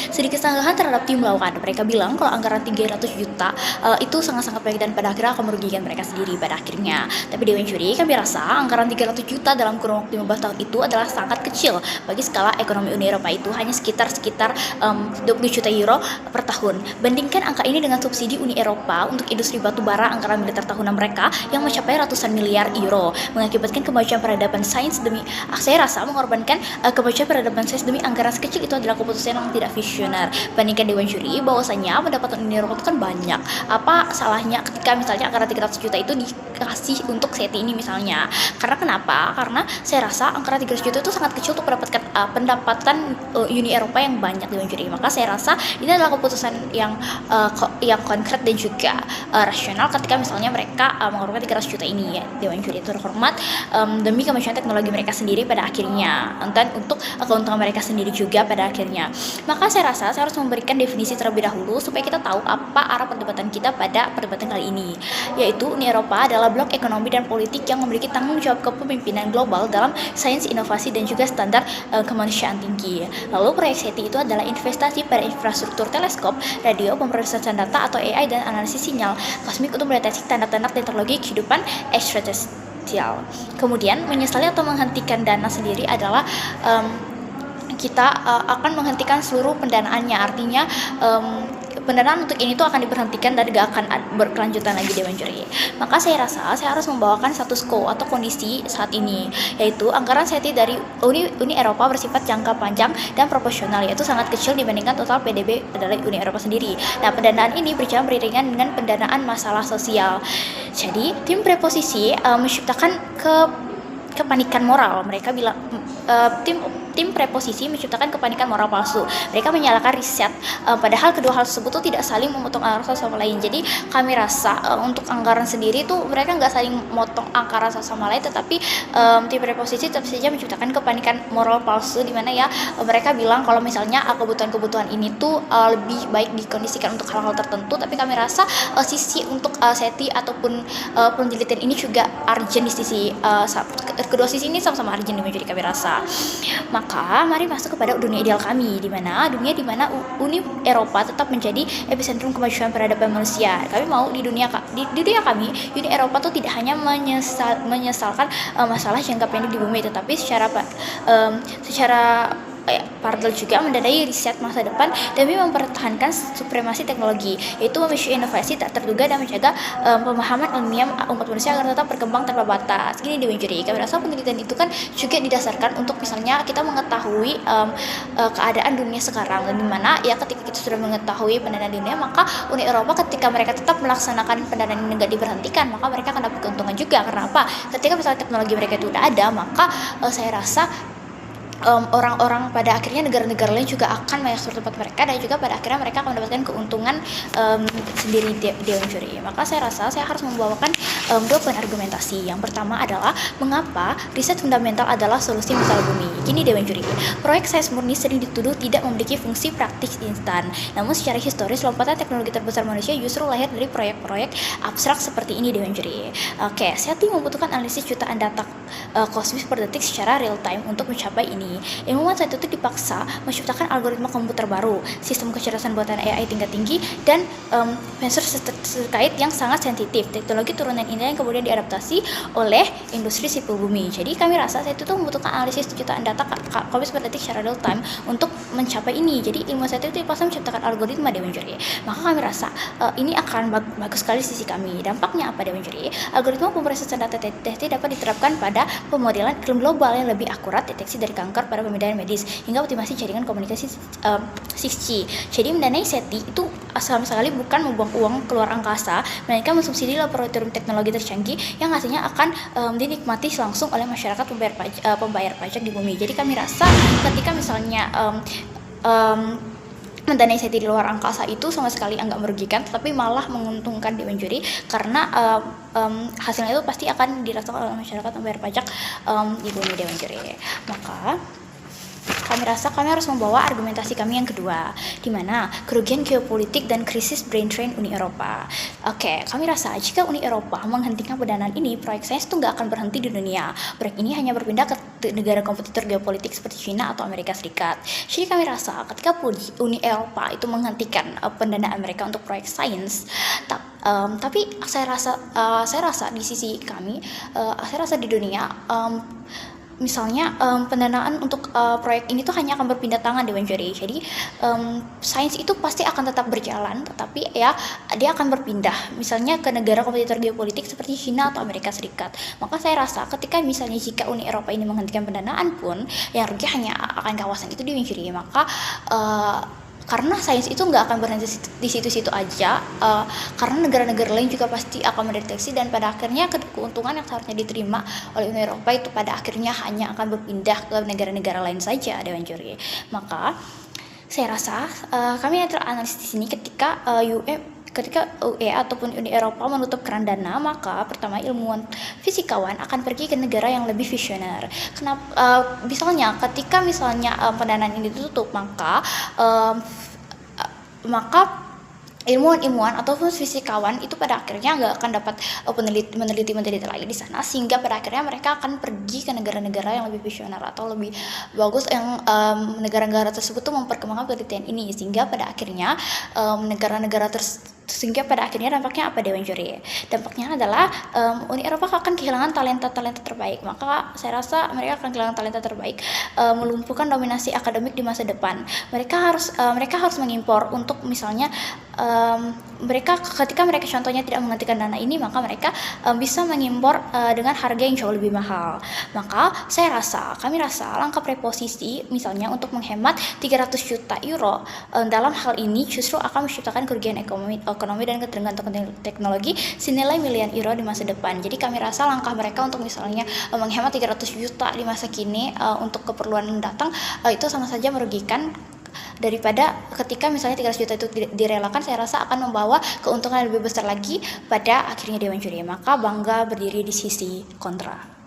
sedikit sanggahan terhadap tim melakukan. Mereka bilang kalau anggaran 300 juta itu sangat-sangat baik dan pada akhirnya akan merugikan mereka sendiri pada akhirnya. Tapi Dewan Juri, kami rasa anggaran 300 juta dalam kurun waktu 15 tahun itu adalah sangat kecil bagi skala ekonomi Uni Eropa itu hanya sekitar 20 juta euro per tahun. Bandingkan angka ini dengan subsidi Uni Eropa untuk industri batu bara anggaran militer tahunan mereka yang mencapai ratusan miliar euro, mengakibatkan kemajuan peradaban sains demi saya rasa mengorbankan kemajuan peradaban sains demi anggaran sekecil itu adalah keputusan yang tidak visioner. Bandingkan Dewan Juri bahwasanya pendapatan Uni Eropa itu kan banyak. Apa salahnya ketika misalnya anggaran 300 juta itu dikasih untuk SETI ini misalnya? Karena kenapa? Karena saya rasa anggaran 300 juta itu sangat kecil untuk mendapatkan pendapatan Uni Eropa yang banyak Dewan Juri. Maka saya rasa ini adalah keputusan yang konkret dan juga rasional ketika misalnya mereka mengorbankan 300 juta ini ya Dewan Juri itu terhormat demi kemajuan teknologi mereka sendiri pada akhirnya dan untuk keuntungan mereka sendiri juga pada akhirnya. Maka saya rasa saya harus memberikan definisi terlebih dahulu supaya kita tahu apa arah perdebatan kita pada perdebatan kali ini, yaitu Uni Eropa adalah blok ekonomi dan politik yang memiliki tanggung jawab kepemimpinan global dalam sains, inovasi dan juga standar kemanusiaan tinggi. Lalu proyek SETI itu adalah investasi pada infrastruktur teleskop, radio, pemrosesan data atau AI dan analisis sinyal kosmik untuk mendeteksi tanda-tanda teknologi kehidupan ekstraterestrial. Kemudian menyesali atau menghentikan dana sendiri adalah kita akan menghentikan seluruh pendanaannya. Artinya pendanaan untuk ini tuh akan diberhentikan dan gak akan berkelanjutan lagi Dewan Juri. Maka saya rasa saya harus membawakan status quo atau kondisi saat ini, yaitu anggaran SETI dari Uni Eropa bersifat jangka panjang dan proporsional, yaitu sangat kecil dibandingkan total PDB dari Uni Eropa sendiri. Nah, pendanaan ini berjalan beriringan dengan pendanaan masalah sosial. Jadi tim preposisi menciptakan kepanikan moral. Mereka bilang tim preposisi menciptakan kepanikan moral palsu. Mereka menyalahkan riset, padahal kedua hal tersebut tuh tidak saling memotong anggaran satu sama lain. Jadi kami rasa untuk anggaran sendiri tuh mereka nggak saling memotong anggaran satu sama lain, tetapi tim preposisi tetap saja menciptakan kepanikan moral palsu, di mana ya mereka bilang kalau misalnya kebutuhan-kebutuhan ini tuh lebih baik dikondisikan untuk hal-hal tertentu, tapi kami rasa sisi untuk SETI ataupun penelitian ini juga urgent di sisi kedua sisi ini sama-sama urgent menjadi kami rasa. Maka mari masuk kepada dunia ideal kami, di mana Uni Eropa tetap menjadi epicentrum kemajuan peradaban manusia. Kami mau di dunia kami, Uni Eropa tuh tidak hanya menyesalkan masalah jangka pendek di bumi, tetapi secara paralel juga mendanai riset masa depan demi mempertahankan supremasi teknologi, yaitu memicu inovasi tak terduga dan menjaga pemahaman ilmiah umat manusia agar tetap berkembang tanpa batas. Gini Dewan Juri, kami rasa penelitian itu kan juga didasarkan untuk misalnya kita mengetahui keadaan dunia sekarang, dan dimana ya ketika kita sudah mengetahui pendanaan dunia, maka Uni Eropa ketika mereka tetap melaksanakan pendanaan ini tidak diberhentikan, maka mereka akan dapat keuntungan juga. Karena apa? Ketika misalnya teknologi mereka itu sudah ada, maka saya rasa orang-orang pada akhirnya negara-negara lain juga akan masuk tempat mereka, dan juga pada akhirnya mereka akan mendapatkan keuntungan sendiri Dewan Juri. Maka saya rasa saya harus membawakan dua poin argumentasi. Yang pertama adalah mengapa riset fundamental adalah solusi masalah bumi. Gini Dewan Juri, proyek sains murni sering dituduh tidak memiliki fungsi praktis instan. Namun secara historis lompatan teknologi terbesar manusia justru lahir dari proyek-proyek abstrak seperti ini Dewan Juri. Oke, SETI membutuhkan analisis jutaan data kosmis per detik secara real time untuk mencapai ini. Ilmuwan saat itu dipaksa menciptakan algoritma komputer baru, sistem kecerdasan buatan AI tingkat tinggi, dan sensor terkait yang sangat sensitif. Teknologi turunan ini yang kemudian diadaptasi oleh industri sipil bumi. Jadi kami rasa saat itu membutuhkan analisis jutaan data kosmis per detik secara real time untuk mencapai ini. Jadi ilmuwan saat itu dipaksa menciptakan algoritma Dewan Juri. Maka kami rasa ini akan bagus sekali sisi kami. Dampaknya apa Dewan Juri? Algoritma pemrosesan data TT dapat diterapkan pada pemodelan iklim global yang lebih akurat, deteksi dari kanker pada pembedahan medis, hingga optimasi jaringan komunikasi 6G. Jadi mendanai SETI itu sama sekali bukan membuang uang keluar angkasa, melainkan mensubsidi laboratorium teknologi tercanggih yang hasilnya akan dinikmati langsung oleh masyarakat pembayar pajak di bumi. Jadi kami rasa ketika misalnya mendanai SETI di luar angkasa itu sama sekali enggak merugikan, tetapi malah menguntungkan Dewan Juri, karena hasilnya itu pasti akan dirasakan oleh masyarakat pembayar pajak di bumi Dewan Juri. Maka kami rasa kami harus membawa argumentasi kami yang kedua, di mana kerugian geopolitik dan krisis brain drain Uni Eropa. Oke, kami rasa jika Uni Eropa menghentikan pendanaan ini, proyek sains itu nggak akan berhenti di dunia. Proyek ini hanya berpindah ke negara kompetitor geopolitik seperti China atau Amerika Serikat. Jadi kami rasa ketika Uni Eropa itu menghentikan pendanaan mereka untuk proyek sains, tapi saya rasa di sisi kami, saya rasa di dunia, misalnya pendanaan untuk proyek ini tuh hanya akan berpindah tangan Dewan Juri. Jadi sains itu pasti akan tetap berjalan, tetapi ya dia akan berpindah misalnya ke negara kompetitor geopolitik seperti China atau Amerika Serikat. Maka saya rasa ketika misalnya jika Uni Eropa ini menghentikan pendanaan pun, yang rugi hanya akan kawasan itu Dewan Juri. Maka karena sains itu nggak akan berhenti di situ-situ aja, karena negara-negara lain juga pasti akan mendeteksi, dan pada akhirnya keuntungan yang seharusnya diterima oleh Uni Eropa itu pada akhirnya hanya akan berpindah ke negara-negara lain saja, Dewan Juri. Maka saya rasa kami analisis di sini ketika UE ataupun Uni Eropa menutup keran dana, maka pertama ilmuwan fisikawan akan pergi ke negara yang lebih visioner. Kenapa? Misalnya ketika pendanaan ini ditutup, maka ilmuwan ataupun fisikawan itu pada akhirnya nggak akan dapat meneliti lagi di sana, sehingga pada akhirnya mereka akan pergi ke negara-negara yang lebih visioner atau lebih bagus, yang negara-negara tersebut tuh memperkembangkan penelitian ini, sehingga pada akhirnya dampaknya apa, Dewan Juri? Dampaknya adalah Uni Eropa akan kehilangan talenta terbaik. Maka saya rasa mereka akan kehilangan talenta terbaik, melumpuhkan dominasi akademik di masa depan. Mereka harus mengimpor untuk misalnya ketika mereka contohnya tidak menghentikan dana ini, maka mereka bisa mengimpor dengan harga yang jauh lebih mahal. Maka kami rasa langkah preposisi misalnya untuk menghemat 300 juta euro dalam hal ini justru akan menciptakan kerugian ekonomi dan ketergantungan teknologi senilai miliar euro di masa depan. Jadi kami rasa langkah mereka untuk misalnya menghemat 300 juta di masa kini untuk keperluan mendatang itu sama saja merugikan, daripada ketika misalnya 300 juta itu direlakan. Saya rasa akan membawa keuntungan lebih besar lagi pada akhirnya Dewan Juri. Maka bangga berdiri di sisi kontra.